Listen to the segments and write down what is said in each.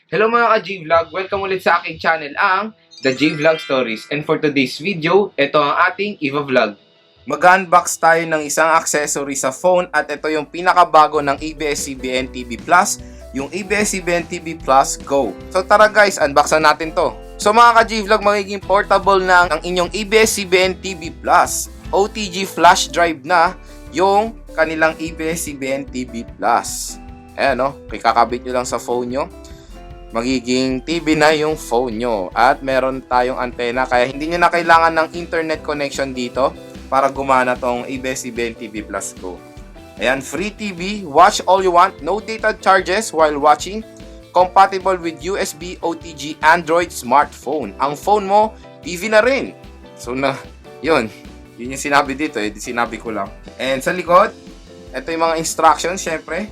Hello mga ka-G-Vlog! Welcome ulit sa aking channel ang The G-Vlog Stories. And for today's video, ito ang ating Eva Vlog. Mag-unbox tayo ng isang accessory sa phone at ito yung pinakabago ng ABS-CBN TV Plus, yung ABS-CBN TV Plus Go. So tara guys, unboxan natin to. So mga ka-G-Vlog, magiging portable na ang inyong ABS-CBN TV Plus. OTG flash drive na yung kanilang ABS-CBN TV Plus. Ayan o, kakabit nyo lang sa phone nyo. Magiging TV na yung phone nyo. At meron tayong antena kaya hindi nyo na kailangan ng internet connection dito para gumana tong ABS-CBN TV Plus Go. Ayan, free TV, watch all you want, no data charges while watching, compatible with USB, OTG, Android smartphone. Ang phone mo, TV na rin. So yun yung sinabi dito, sinabi ko lang. And sa likod, ito yung mga instructions, syempre.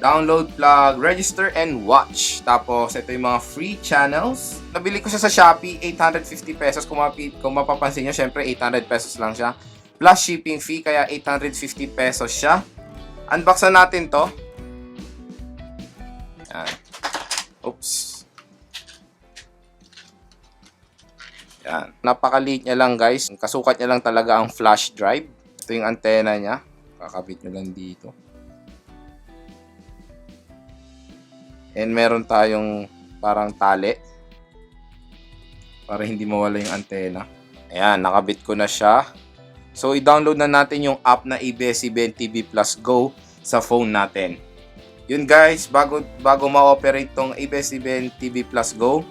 Download, plug, register, and watch. Tapos, ito yung mga free channels. Nabili ko siya sa Shopee, 850 pesos. Kung mapapansin nyo, syempre, 800 pesos lang siya. Plus shipping fee, kaya 850 pesos siya. Unboxan natin to. Yan. Oops. Yan. Napakaliit niya lang, guys. Kasukat niya lang talaga ang flash drive. Ito yung antena niya. Kakabit nyo lang dito. And meron tayong parang tali para hindi mawala yung antena. Ayan, nakabit ko na siya. So, i-download na natin yung app na ABS-CBN TV Plus Go sa phone natin. Yun guys, bago ma-operate tong ABS-CBN TV Plus Go,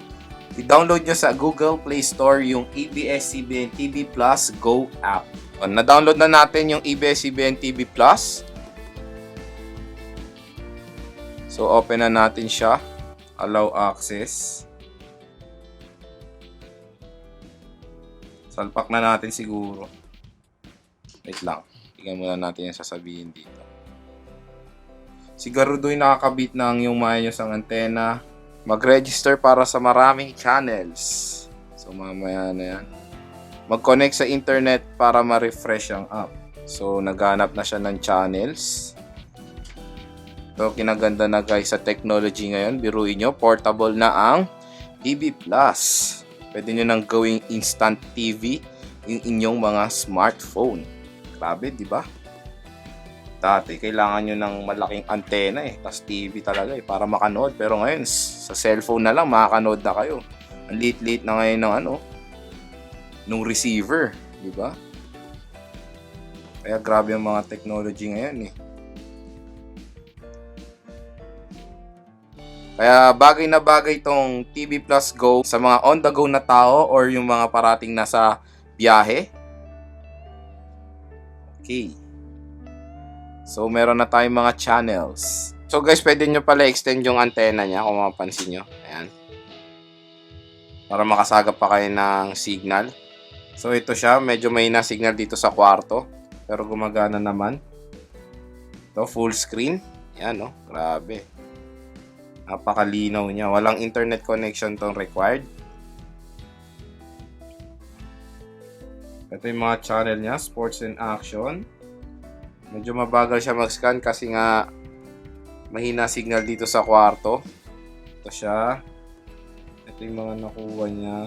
i-download nyo sa Google Play Store yung ABS-CBN TV Plus Go app. Na-download na natin yung ABS-CBN TV Plus. So, open na natin siya. Allow access. Salpak na natin siguro. Wait lang. Tingnan muna natin yung sasabihin dito. Siguro yung nakakabit ng yung maayos ang antena. Mag-register para sa maraming channels. So, mamaya na yan. Mag-connect sa internet para ma-refresh ang app. So, naghanap na siya ng channels. So, kinaganda na guys sa technology ngayon. Biruin nyo, portable na ang TV Plus. Pwede nyo nang gawing instant TV yung inyong mga smartphone. Grabe, di ba? Dati, kailangan nyo ng malaking antena tas TV talaga para makanood. Pero ngayon, sa cellphone na lang, makakanood na kayo. Ang liit-liit na ngayon ng nung receiver. Di ba? Kaya grabe ang mga technology ngayon Kaya bagay na bagay itong TV Plus Go sa mga on-the-go na tao or yung mga parating nasa biyahe. Okay. So, meron na tayong mga channels. So, guys, pwede nyo pala extend yung antena niya kung mapapansin nyo. Ayan. Para makasagap pa kayo ng signal. So, ito siya. Medyo may na signal dito sa kwarto. Pero gumagana naman. Ito, full screen. Ayan, grabe. Napakalinaw niya. Walang internet connection tong required. Ito yung mga channel niya. Sports and action. Medyo mabagal siya mag-scan kasi nga mahina signal dito sa kwarto. Ito siya. Ito yung mga nakuha niya.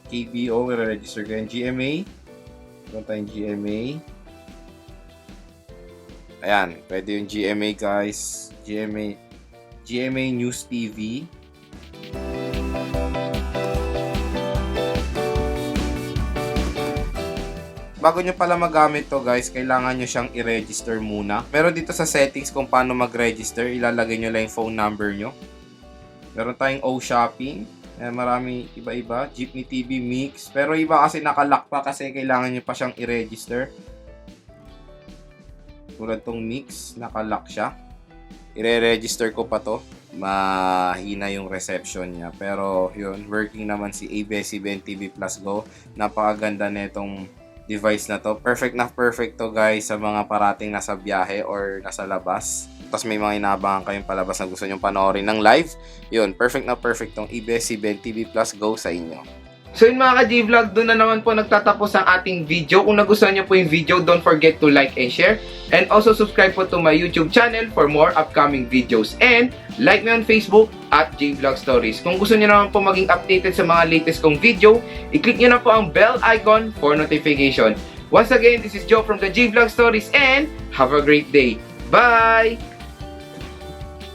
KBO. Register ko yung GMA. Ito tayong GMA. Ayan. Pwede yung GMA guys. GMA News TV. Bago nyo pala magamit to guys, kailangan nyo siyang i-register muna. Meron dito sa settings kung paano mag-register. Ilalagay nyo lang yung phone number nyo. Meron tayong O-Shopping. Marami iba-iba. Jeepney TV Mix. Pero iba kasi nakalock pa kasi kailangan nyo pa siyang i-register. Tulad tong Mix, nakalock siya. I-register ko pa to. Mahina yung reception niya. Pero yun, working naman si ABS-CBN TV Plus Go. Napakaganda na itong device na to. Perfect na perfect to guys sa mga parating nasa biyahe or nasa labas. Tapos may mga inaabangan kayong palabas na gusto nyong panoorin ng live. Yun, perfect na perfect tong ABS-CBN TV Plus Go sa inyo. So yun mga ka-G-Vlog, doon na naman po nagtatapos ang ating video. Kung nagustuhan niyo po yung video, don't forget to like and share. And also subscribe po to my YouTube channel for more upcoming videos. And like me on Facebook at J-Vlog Stories. Kung gusto niyo naman po maging updated sa mga latest kong video, i-click niyo na po ang bell icon for notification. Once again, this is Joe from the J-Vlog Stories and have a great day. Bye!